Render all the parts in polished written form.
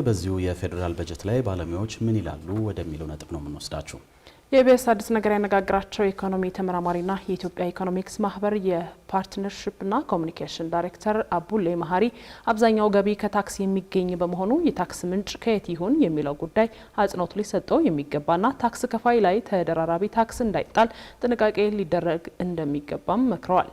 በዚሁ የፌደራል በጀት ላይ ባለሙያዎች ምን ይላሉ ወደሚለው ነጥብ ነው የምንወስዳችሁ። የኢቢኤስ አዲስ ነገር ያነጋግራቸው ኢኮኖሚ ተመራማሪና የኢትዮጵያ ኢኮኖሚክስ ማህበር የፓርትነርሺፕና ኮሙኒኬሽን ዳይሬክተር አቡሌ መሀሪ አብዛኛው ገቢ ከታክስ የሚገኝ በመሆኑ የታክስ ምንጭ ከየት ይሁን የሚለው ጉዳይ አጽንኦት ሊሰጠው የሚገባና ታክስ ከፋይ ላይ ተደራራቢ ታክስ እንዳይጣል ጥንቃቄ ሊደረግ እንደሚገባም መክረዋል።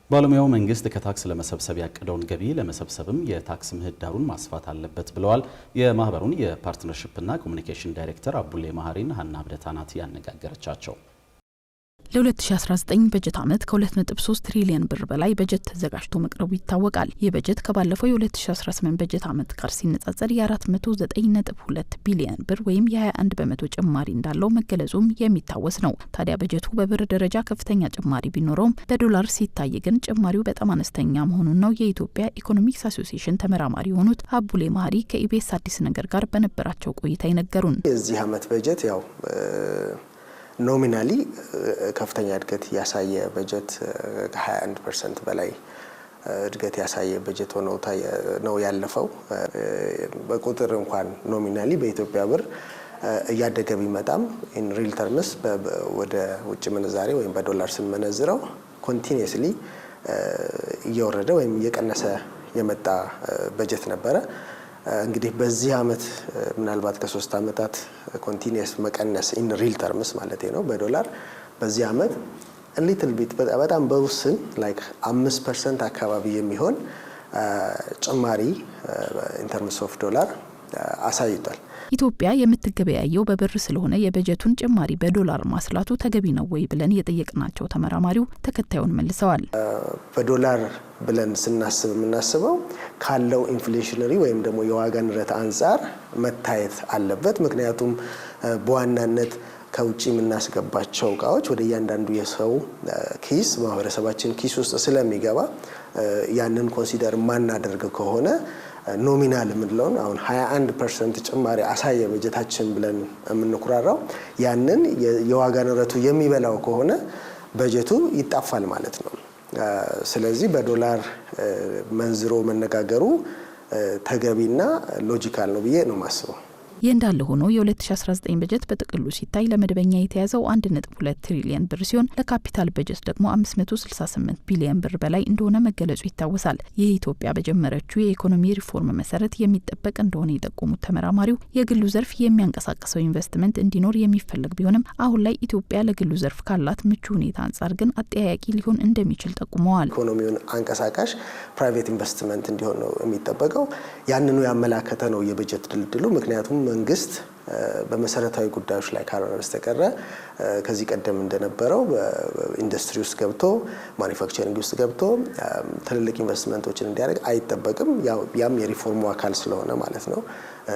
ባለሙያው መንግስት ከታክስ ለመሰብሰብ ያቀደውን ገቢ ለመሰብሰብም የታክስ ምህዳሩን ማስፋት አለበት ብለዋል። የማህበሩን የፓርትነርሺፕና ኮሙኒኬሽን ዳይሬክተር አቡሌ መሀሪን ሀና ብደታናት ያነጋገረቻቸው። ለ2019 በጀት ዓመት ከ2.3 ትሪሊዮን ብር በላይ በጀት ተዘጋጅቶ መቅረቡ ይታወቃል። ይህ በጀት ከባለፈው የ2018 በጀት ዓመት ጋር ሲነጻጸር የ409.2 ቢሊዮን ብር ወይም የ21 በመቶ ጭማሪ እንዳለው መገለጹም የሚታወስ ነው። ታዲያ በጀቱ በብር ደረጃ ከፍተኛ ጭማሪ ቢኖረውም በዶላር ሲታይ ግን ጭማሪው በጣም አነስተኛ መሆኑን ነው የኢትዮጵያ ኢኮኖሚክስ አሶሲዬሽን ተመራማሪ የሆኑት አቡሌ መሀሪ ከኢቢኤስ አዲስ ነገር ጋር በነበራቸው ቆይታ ይነገሩን። የዚህ ዓመት በጀት ያው ኖሚናሊ ከፍተኛ እድገት ያሳየ በጀት ከ21% በላይ እድገት ያሳየ በጀት ነው ያለፈው። በቁጥር እንኳን ኖሚናሊ በኢትዮጵያ ብር እያደገ ቢመጣም ኢን ሪል ተርምስ ወደ ውጭ ምንዛሬ ወይም በዶላር ስንመነዝረው ኮንቲኒየስሊ እየወረደ ወይም እየቀነሰ የመጣ በጀት ነበረ። እንግዲህ በዚህ ዓመት ምናልባት ከ3 ዓመታት ኮንቲኒየስ መቀነስ ኢን ሪል ተርምስ ማለት ነው በዶላር በዚህ ዓመት ሊትል ቢት በጣም በውስን ላይክ 5% አካባቢ የሚሆን ጭማሪ ኢን ተርምስ ኦፍ ዶላር አሳይቷል። ኢትዮጵያ የምትገበያየው በብር ስለሆነ የበጀቱን ጭማሪ በዶላር ማስላቱ ተገቢ ነው ወይ ብለን የጠየቅናቸው ተመራማሪው ተከታዩን መልሰዋል። በዶላር ብለን ስናስብ የምናስበው ካለው ኢንፍሌሽነሪ ወይም ደግሞ የዋጋ ንረት አንጻር መታየት አለበት። ምክንያቱም በዋናነት ከውጪ የምናስገባቸው እቃዎች ወደ እያንዳንዱ የሰው ኪስ ማህበረሰባችን ኪስ ውስጥ ስለሚገባ ያንን ኮንሲደር ማናደርግ ከሆነ ኖሚናል የምንለውን አሁን 21% ጭማሪ አሳየ በጀታችን ብለን የምንኩራራው ያንን የዋጋ ንረቱ የሚበላው ከሆነ በጀቱ ይጣፋል ማለት ነው። ስለዚህ በዶላር መንዝሮ መነጋገሩ ተገቢና ሎጂካል ነው ብዬ ነው ማስበው። ይህ እንዳለ ሆኖ የ2019 በጀት በጥቅሉ ሲታይ ለመደበኛ የተያዘው 1.2 ትሪሊዮን ብር ሲሆን ለካፒታል በጀት ደግሞ 568 ቢሊዮን ብር በላይ እንደሆነ መገለጹ ይታወሳል። ይህ ኢትዮጵያ በጀመረችው የኢኮኖሚ ሪፎርም መሰረት የሚጠበቅ እንደሆነ የጠቆሙት ተመራማሪው የግሉ ዘርፍ የሚያንቀሳቅሰው ኢንቨስትመንት እንዲኖር የሚፈልግ ቢሆንም አሁን ላይ ኢትዮጵያ ለግሉ ዘርፍ ካላት ምቹ ሁኔታ አንጻር ግን አጠያያቂ ሊሆን እንደሚችል ጠቁመዋል። ኢኮኖሚውን አንቀሳቃሽ ፕራይቬት ኢንቨስትመንት እንዲሆን ነው የሚጠበቀው። ያንኑ ያመላከተ ነው የበጀት ድልድሉ። ምክንያቱም መንግስት በመሰረታዊ ጉዳዮች ላይ ካልሆነ በስተቀር ከዚህ ቀደም እንደነበረው በኢንዱስትሪ ውስጥ ገብቶ ማኒፋክቸሪንግ ውስጥ ገብቶ ትልልቅ ኢንቨስትመንቶችን እንዲያደርግ አይጠበቅም። ያም የሪፎርሙ አካል ስለሆነ ማለት ነው።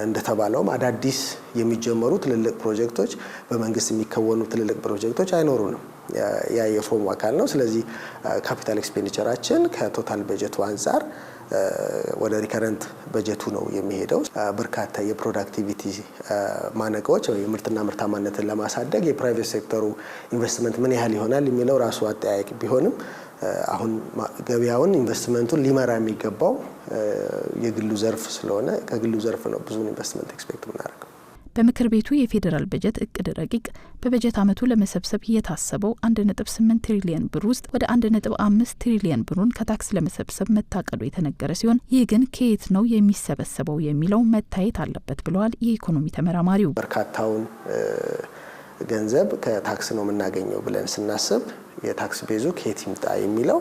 እንደተባለውም አዳዲስ የሚጀመሩ ትልልቅ ፕሮጀክቶች በመንግስት የሚከወኑ ትልልቅ ፕሮጀክቶች አይኖሩንም። ያ የሪፎርሙ አካል ነው። ስለዚህ ካፒታል ኤክስፔንዲቸራችን ከቶታል በጀቱ አንጻር ወደ ሪከረንት በጀቱ ነው የሚሄደው። በርካታ የፕሮዳክቲቪቲ ማነቆች የምርትና ምርታማነትን ለማሳደግ የፕራይቬት ሴክተሩ ኢንቨስትመንት ምን ያህል ይሆናል የሚለው ራሱ አጠያያቂ ቢሆንም አሁን ገበያውን ኢንቨስትመንቱን ሊመራ የሚገባው የግሉ ዘርፍ ስለሆነ ከግሉ ዘርፍ ነው ብዙ ኢንቨስትመንት ኤክስፔክት የምናደርገው። በምክር ቤቱ የፌዴራል በጀት እቅድ ረቂቅ በበጀት ዓመቱ ለመሰብሰብ የታሰበው 1.8 ትሪሊዮን ብር ውስጥ ወደ 1.5 ትሪሊዮን ብሩን ከታክስ ለመሰብሰብ መታቀዱ የተነገረ ሲሆን ይህ ግን ከየት ነው የሚሰበሰበው የሚለው መታየት አለበት ብለዋል የኢኮኖሚ ተመራማሪው። በርካታውን ገንዘብ ከታክስ ነው የምናገኘው ብለን ስናስብ የታክስ ቤዙ ከየት ይምጣ የሚለው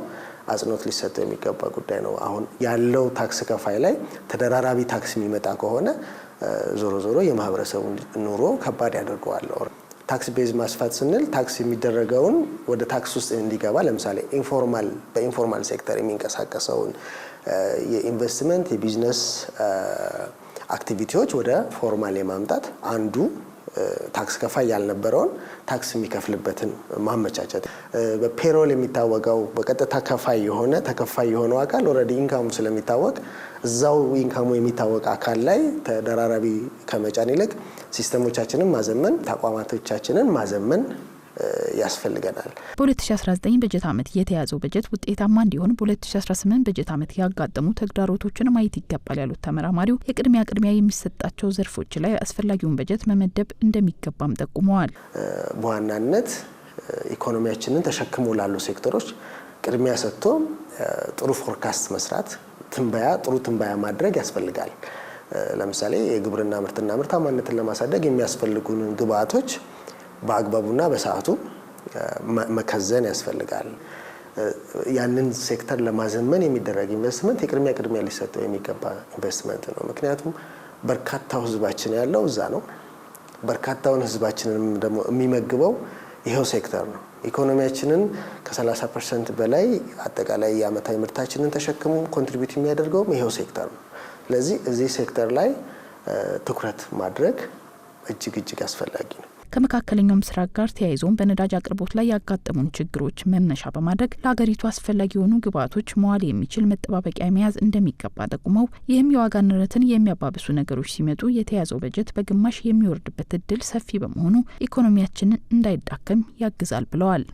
አጽንኦት ሊሰጠው የሚገባ ጉዳይ ነው። አሁን ያለው ታክስ ከፋይ ላይ ተደራራቢ ታክስ የሚመጣ ከሆነ ዞሮ ዞሮ የማህበረሰቡ ኑሮ ከባድ ያደርገዋል። ታክስ ቤዝ ማስፋት ስንል ታክስ የሚደረገውን ወደ ታክስ ውስጥ እንዲገባ ለምሳሌ በኢንፎርማል ሴክተር የሚንቀሳቀሰውን የኢንቨስትመንት የቢዝነስ አክቲቪቲዎች ወደ ፎርማል የማምጣት አንዱ ታክስ ከፋይ ያልነበረውን ታክስ የሚከፍልበትን ማመቻቸት። በፔሮል የሚታወቀው በቀጥታ ተከፋይ የሆነው አካል ኦልሬዲ ኢንካሙ ስለሚታወቅ እዛው ኢንካሙ የሚታወቅ አካል ላይ ተደራራቢ ከመጫን ይልቅ ሲስተሞቻችንን ማዘመን፣ ተቋማቶቻችንን ማዘመን ያስፈልገናል። በ2019 በጀት ዓመት የተያዘው በጀት ውጤታማ እንዲሆን በ2018 በጀት ዓመት ያጋጠሙ ተግዳሮቶችን ማየት ይገባል ያሉት ተመራማሪው የቅድሚያ የሚሰጣቸው ዘርፎች ላይ አስፈላጊውን በጀት መመደብ እንደሚገባም ጠቁመዋል። በዋናነት ኢኮኖሚያችንን ተሸክሞ ላሉ ሴክተሮች ቅድሚያ ሰጥቶ ጥሩ ፎርካስት መስራት፣ ጥሩ ትንበያ ማድረግ ያስፈልጋል። ለምሳሌ የግብርና ምርትና ምርታማነትን ለማሳደግ የሚያስፈልጉን ግብአቶች በአግባቡና በሰዓቱ መከዘን ያስፈልጋል። ያንን ሴክተር ለማዘመን የሚደረግ ኢንቨስትመንት ቅድሚያ ሊሰጠው የሚገባ ኢንቨስትመንት ነው። ምክንያቱም በርካታው ህዝባችን ያለው እዛ ነው። በርካታውን ህዝባችንን ደግሞ የሚመግበው ይሄው ሴክተር ነው። ኢኮኖሚያችንን ከ30% በላይ አጠቃላይ የዓመታዊ ምርታችንን ተሸክሞ ኮንትሪቢዩት የሚያደርገው ይሄው ሴክተር ነው። ስለዚህ እዚህ ሴክተር ላይ ትኩረት ማድረግ እጅግ አስፈላጊ ነው። ከመካከለኛው ምስራቅ ጋር ተያይዞም በነዳጅ አቅርቦት ላይ ያጋጠሙን ችግሮች መነሻ በማድረግ ለሀገሪቱ አስፈላጊ የሆኑ ግብዓቶች መዋል የሚችል መጠባበቂያ መያዝ እንደሚገባ ጠቁመው ይህም የዋጋ ንረትን የሚያባብሱ ነገሮች ሲመጡ የተያዘው በጀት በግማሽ የሚወርድበት እድል ሰፊ በመሆኑ ኢኮኖሚያችንን እንዳይዳከም ያግዛል ብለዋል።